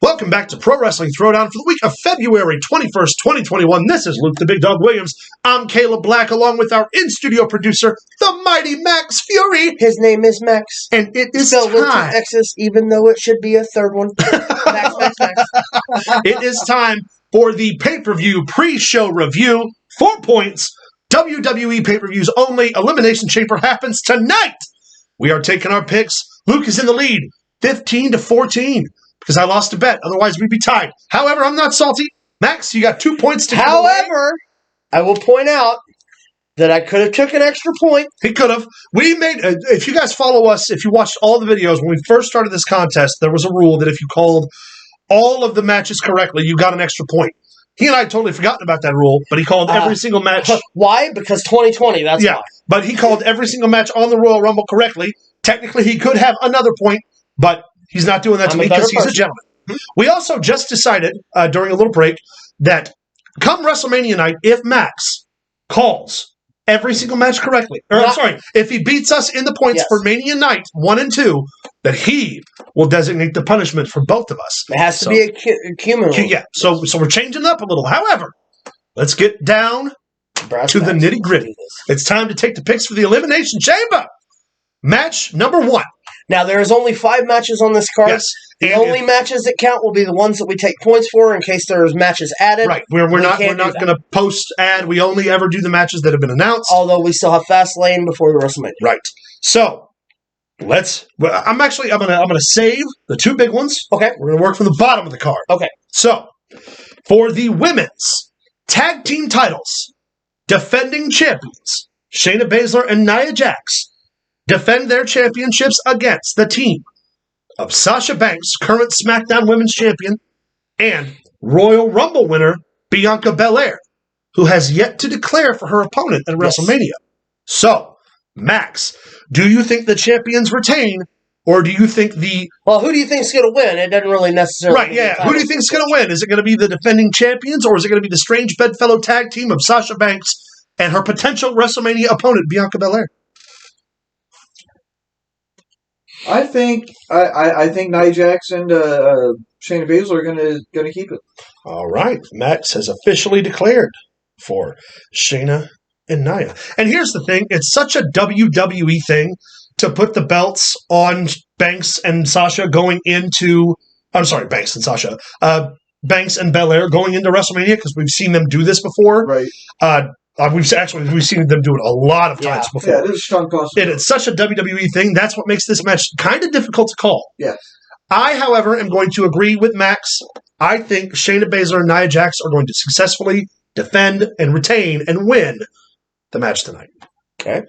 Welcome back to Pro Wrestling Throwdown for the week of February 21st, 2021. This is Luke the Big Dog Williams. I'm Caleb Black, along with our in-studio producer, the mighty Max Fury. His name is Max. And it is spelled with two time. X's, even though it should be a third one. Max. It is time for the pay-per-view pre-show review. 4 points. WWE pay-per-views only. Elimination Chamber happens tonight. We are taking our picks. Luke is in the lead, 15-14. Because I lost a bet. Otherwise, we'd be tied. However, I'm not salty. Max, you got 2 points to give away. However, I will point out that I could have took an extra point. He could have. We made, if you guys follow us, if you watched all the videos, when we first started this contest, there was a rule that if you called all of the matches correctly, you got an extra point. He and I had totally forgotten about that rule, but he called every single match. Why? Because 2020, that's why. But he called every single match on the Royal Rumble correctly. Technically, he could have another point, but he's not doing that to me because he's a gentleman. We also just decided during a little break that come WrestleMania night, if Max calls every single match correctly, if he beats us in the points for Mania night 1 and 2, that he will designate the punishment for both of us. It has to be a cumulative. Yeah, so we're changing it up a little. However, let's get down to the nitty-gritty. It's time to take the picks for the Elimination Chamber. Match number 1. Now, there is only 5 matches on this card. Yes. The only matches that count will be the ones that we take points for in case there's matches added. Right. We're not going to post ad. We only ever do the matches that have been announced. Although we still have Fastlane before the WrestleMania. Right. So I'm gonna save the 2 big ones. Okay. We're gonna work from the bottom of the card. Okay. So for the women's tag team titles, defending champions Shayna Baszler and Nia Jax defend their championships against the team of Sasha Banks, current SmackDown Women's Champion, and Royal Rumble winner Bianca Belair, who has yet to declare for her opponent at WrestleMania. So, Max, do you think the champions retain, or do you think Well, who do you think is going to win? It doesn't really necessarily... Right, yeah. Who do you think is going to win? Is it going to be the defending champions, or is it going to be the strange bedfellow tag team of Sasha Banks and her potential WrestleMania opponent, Bianca Belair? I think Nia Jax and Shayna Baszler are gonna keep it. All right, Max has officially declared for Shayna and Nia. And here's the thing: it's such a WWE thing to put the belts on Banks and Sasha going into. I'm sorry, Banks and Sasha. Banks and Belair going into WrestleMania because we've seen them do this before. Right. We've seen them do it a lot of times before. Yeah, it's a strong possibility. It's such a WWE thing. That's what makes this match kind of difficult to call. Yes. I, however, am going to agree with Max. I think Shayna Baszler and Nia Jax are going to successfully defend and retain and win the match tonight. Okay.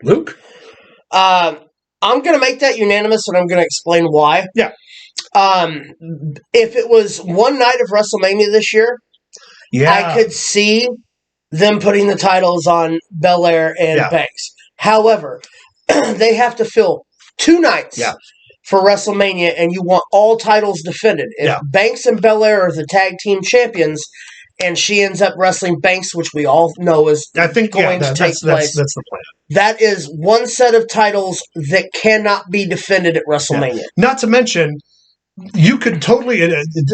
Luke? I'm going to make that unanimous, and I'm going to explain why. Yeah. If it was one night of WrestleMania this year, I could see them putting the titles on Belair and Banks. However, they have to fill 2 nights for WrestleMania, and you want all titles defended. If Banks and Belair are the tag team champions, and she ends up wrestling Banks, which we all know is going to take place. That's the plan. That is one set of titles that cannot be defended at WrestleMania. Yeah. Not to mention, you could totally,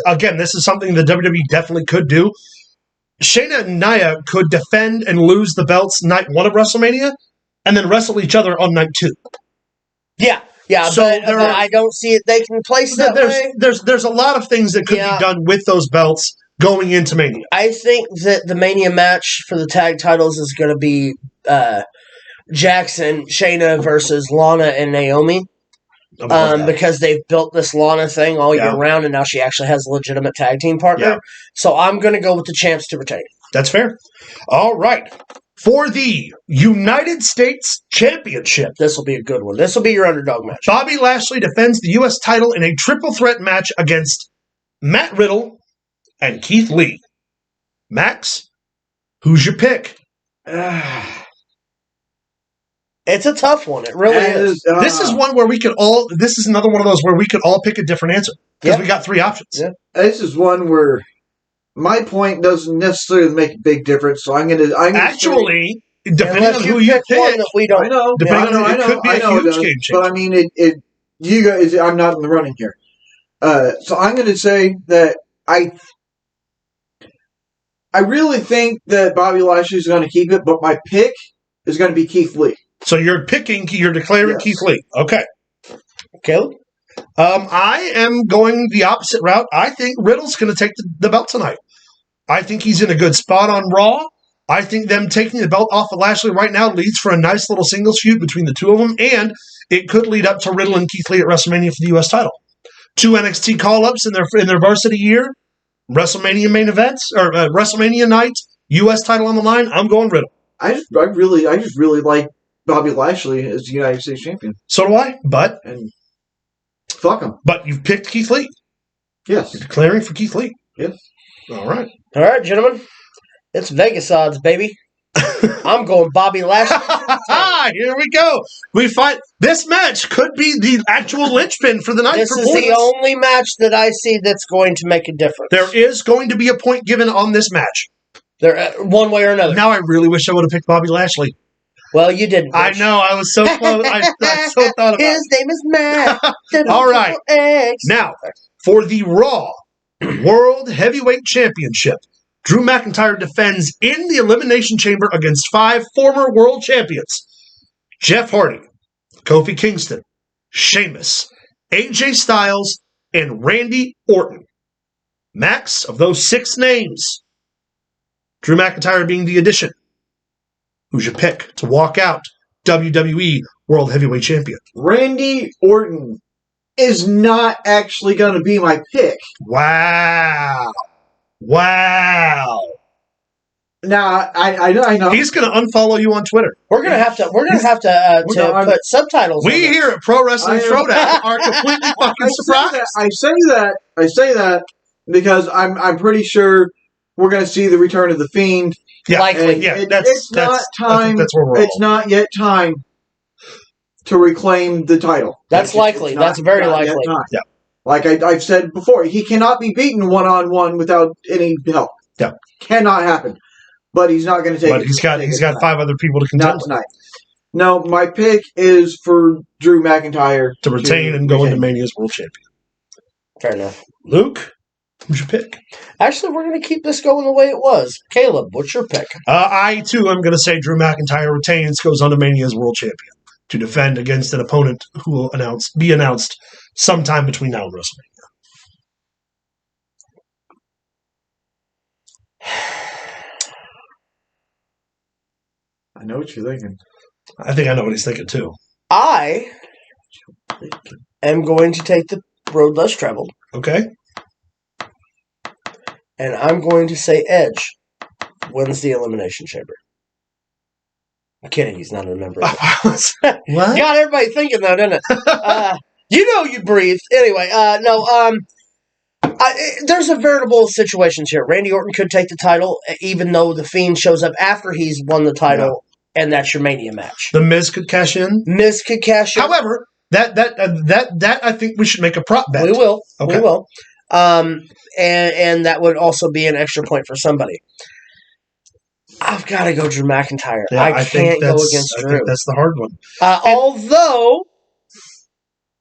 again, this is something the WWE definitely could do. Shayna and Nia could defend and lose the belts night 1 of WrestleMania and then wrestle each other on night 2. Yeah, so but I don't see it. They can place that way. There's a lot of things that could be done with those belts going into Mania. I think that the Mania match for the tag titles is going to be Jackson, Shayna versus Lana and Naomi. Because they've built this Lana thing all year round, and now she actually has a legitimate tag team partner. Yeah. So I'm going to go with the champs to retain. That's fair. All right. For the United States Championship. This will be a good one. This will be your underdog match. Bobby Lashley defends the U.S. title in a triple threat match against Matt Riddle and Keith Lee. Max, who's your pick? It's a tough one. It really is. This is one where we could all. This is another one of those where we could all pick a different answer because we got 3 options. Yeah. This is one where my point doesn't necessarily make a big differess. So I'm going to actually depending on who you pick. One that we don't. I know. Depending on it could be a huge game changer. But I mean, you guys. I'm not in the running here. So I'm going to say that I really think that Bobby Lashley is going to keep it, but my pick is going to be Keith Lee. So you're declaring Keith Lee. Okay. Caleb? I am going the opposite route. I think Riddle's going to take the belt tonight. I think he's in a good spot on Raw. I think them taking the belt off of Lashley right now leads for a nice little singles feud between the two of them, and it could lead up to Riddle and Keith Lee at WrestleMania for the U.S. title. 2 NXT call-ups in their varsity year, WrestleMania main events, or WrestleMania night, U.S. title on the line. I'm going Riddle. I just really like Bobby Lashley as the United States champion. So do I, and fuck him. But you've picked Keith Lee. Yes. You're declaring for Keith Lee. Yes. All right. All right, gentlemen. It's Vegas odds, baby. I'm going Bobby Lashley. Here we go. We fight. This match could be the actual linchpin for the night. This is the only match that I see that's going to make a difference. There is going to be a point given on this match. One way or another. Now I really wish I would have picked Bobby Lashley. Well, you didn't. I know. I was so close. I so thought about it. His name is Matt. All right. Now, for the Raw World Heavyweight Championship, Drew McIntyre defends in the Elimination Chamber against 5 former world champions: Jeff Hardy, Kofi Kingston, Sheamus, AJ Styles, and Randy Orton. Max, of those 6 names, Drew McIntyre being the addition, who's your pick to walk out WWE World Heavyweight Champion? Randy Orton is not actually going to be my pick. Wow. Now I know he's going to unfollow you on Twitter. We're going to have to put subtitles. We here at Pro Wrestling Throwdown are completely fucking surprised. I say that because I'm pretty sure we're going to see the return of the Fiend. Yeah, likely. It's not time. That's where we're it's not yet time to reclaim the title. That's likely. That's very likely. Yeah. Like I've said before, he cannot be beaten one-on-one without any help. Yeah. Cannot happen. But he's not going to take it. But he's got 5 other people to contend with. Not tonight. No, my pick is for Drew McIntyre to retain and go into Mania as world champion. Fair enough. Luke, who's your pick? Actually, we're going to keep this going the way it was. Caleb, what's your pick? I, too, am going to say Drew McIntyre retains, goes on to Mania as world champion to defend against an opponent who will be announced sometime between now and WrestleMania. I know what you're thinking. I think I know what he's thinking, too. I am going to take the road less traveled. Okay. And I'm going to say Edge wins the Elimination Chamber. I'm kidding, he's not a member of it. What? Got everybody thinking, though, didn't it? You breathed. Anyway, there's a veritable situation here. Randy Orton could take the title, even though The Fiend shows up after he's won the title, and that's your Mania match. The Miz could cash in. However, that I think we should make a prop bet. We will. Okay. We will. And that would also be an extra point for somebody. I've got to go Drew McIntyre. Yeah, I can't go against Drew. I think that's the hard one. Although,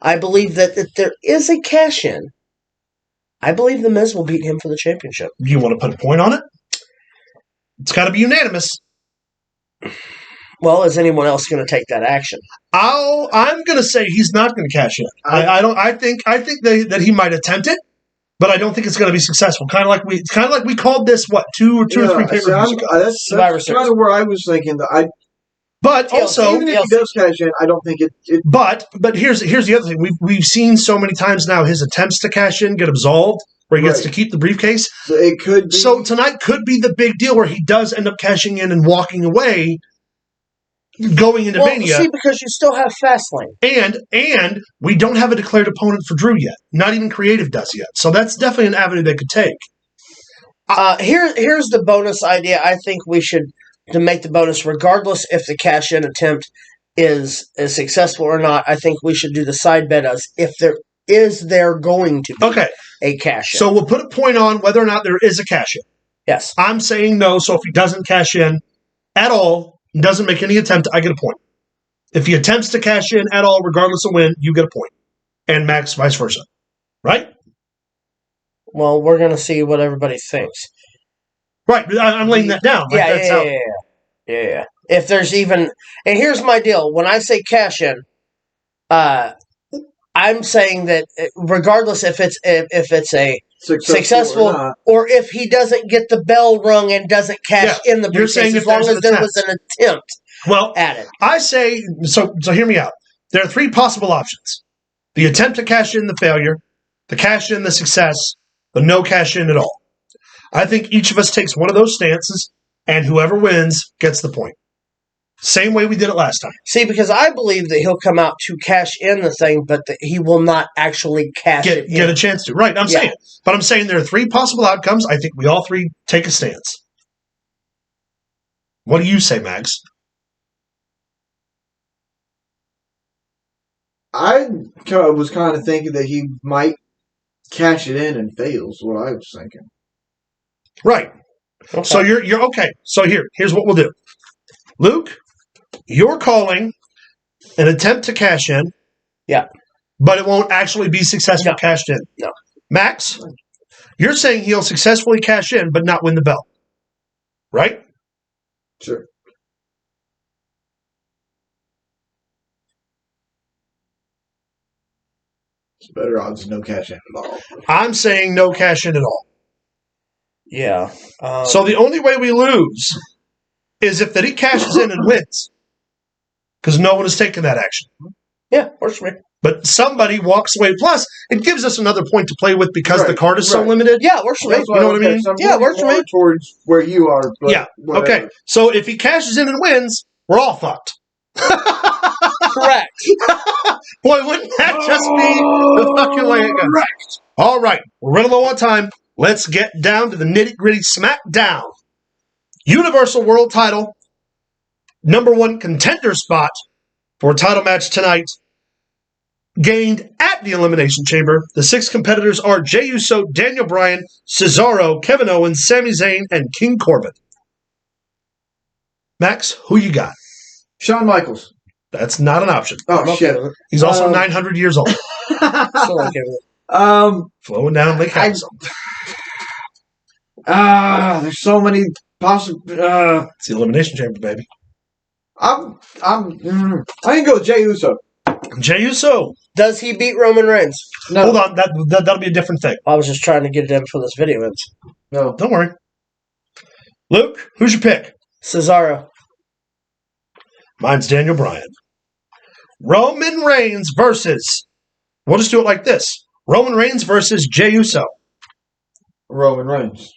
I believe that if there is a cash-in, I believe The Miz will beat him for the championship. You want to put a point on it? It's got to be unanimous. Well, is anyone else going to take that action? I'm going to say he's not going to cash in. I think that he might attempt it, but I don't think it's going to be successful. Kind of like we called this two or 3 pay-per-views ago. That's kind of where I was thinking that But also, even if he does cash in, I don't think it. But here's the other thing. We've seen so many times now his attempts to cash in get absolved, where he gets to keep the briefcase. It could be. So tonight could be the big deal where he does end up cashing in and walking away, going into Mania. See, because you still have Fastlane, and we don't have a declared opponent for Drew yet. Not even Creative does yet. So that's definitely an avenue they could take. Here's the bonus idea. I think we should. To make the bonus, regardless if the cash-in attempt is successful or not, I think we should do the side bet as if there going to be a cash-in. So we'll put a point on whether or not there is a cash-in. Yes. I'm saying no, so if he doesn't cash in at all, doesn't make any attempt, I get a point. If he attempts to cash in at all, regardless of when, you get a point. And Max, vice versa. Right? Well, we're going to see what everybody thinks. Right, I'm laying that down. Yeah. If there's even... And here's my deal. When I say cash in, I'm saying that regardless if it's a successful or if he doesn't get the bell rung and doesn't cash in the briefcase, as long as there was an attempt at it. I say, so hear me out. There are 3 possible options. The attempt to cash in, the failure, the cash in, the success, the no cash in at all. I think each of us takes one of those stances, and whoever wins gets the point. Same way we did it last time. See, because I believe that he'll come out to cash in the thing, but that he will not actually get a chance to. Right, I'm saying. But I'm saying there are 3 possible outcomes. I think we all 3 take a stance. What do you say, Max? I was kind of thinking that he might cash it in and fails, what I was thinking. Right. Okay. So you're okay. So here's what we'll do. Luke, you're calling an attempt to cash in. Yeah. But it won't actually be successful cashed in. No. Max, you're saying he'll successfully cash in but not win the belt. Right? Sure. It's better odds no cash in at all. I'm saying no cash in at all. Yeah. So the only way we lose is if that he cashes in and wins. Because no one has taken that action. Yeah, works for me. But somebody walks away. Plus, it gives us another point to play with because the card is so limited. Yeah, works for me. You know what I mean? Yeah, works for me. Towards where you are. But yeah. Whatever. Okay. So if he cashes in and wins, we're all fucked. Correct. Boy, wouldn't that just be the fucking way it goes? Correct. All right. We're running low on time. Let's get down to the nitty-gritty smackdown. Universal World Title. #1 contender spot for a title match tonight. Gained at the Elimination Chamber. The 6 competitors are Jey Uso, Daniel Bryan, Cesaro, Kevin Owens, Sami Zayn, and King Corbin. Max, who you got? Shawn Michaels. That's not an option. Oh, shit. He's also 900 years old. Flowing down Lake Havasu. There's so many possible. It's the Elimination Chamber, baby. I can go with Jey Uso. Jey Uso. Does he beat Roman Reigns? No. Hold on. That'll be a different thing. I was just trying to get it in before this video ends. No. Don't worry. Luke, who's your pick? Cesaro. Mine's Daniel Bryan. Roman Reigns versus... We'll just do it like this. Roman Reigns versus Jey Uso. Roman Reigns.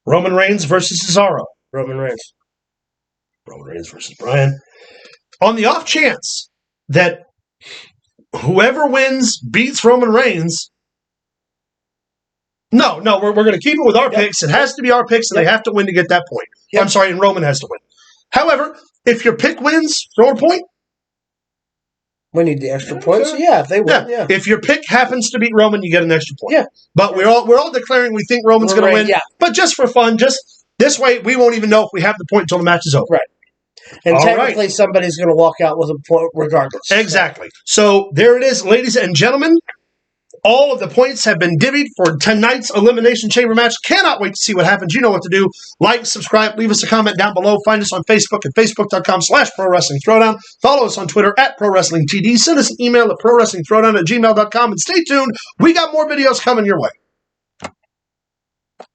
Roman Reigns versus Cesaro. Roman Reigns. Roman Reigns versus Bryan. On the off chance that whoever wins beats Roman Reigns... No, we're going to keep it with our picks. It has to be our picks, and they have to win to get that point. I'm sorry, and Roman has to win. However, if your pick wins, throw a point. We need the extra points. Yeah, if they win. Yeah. If your pick happens to beat Roman, you get an extra point. Yeah. But we're all declaring we think Roman's going to win. Yeah. But just for fun, just this way, we won't even know if we have the point until the match is over. Right. And technically, somebody's going to walk out with a point regardless. Exactly. So there it is, ladies and gentlemen. All of the points have been divvied for tonight's Elimination Chamber match. Cannot wait to see what happens. You know what to do. Like, subscribe, leave us a comment down below. Find us on Facebook at facebook.com/ProWrestlingThrowdown. Follow us on Twitter at ProWrestlingTD. Send us an email at ProWrestlingThrowdown@gmail.com. And stay tuned. We got more videos coming your way.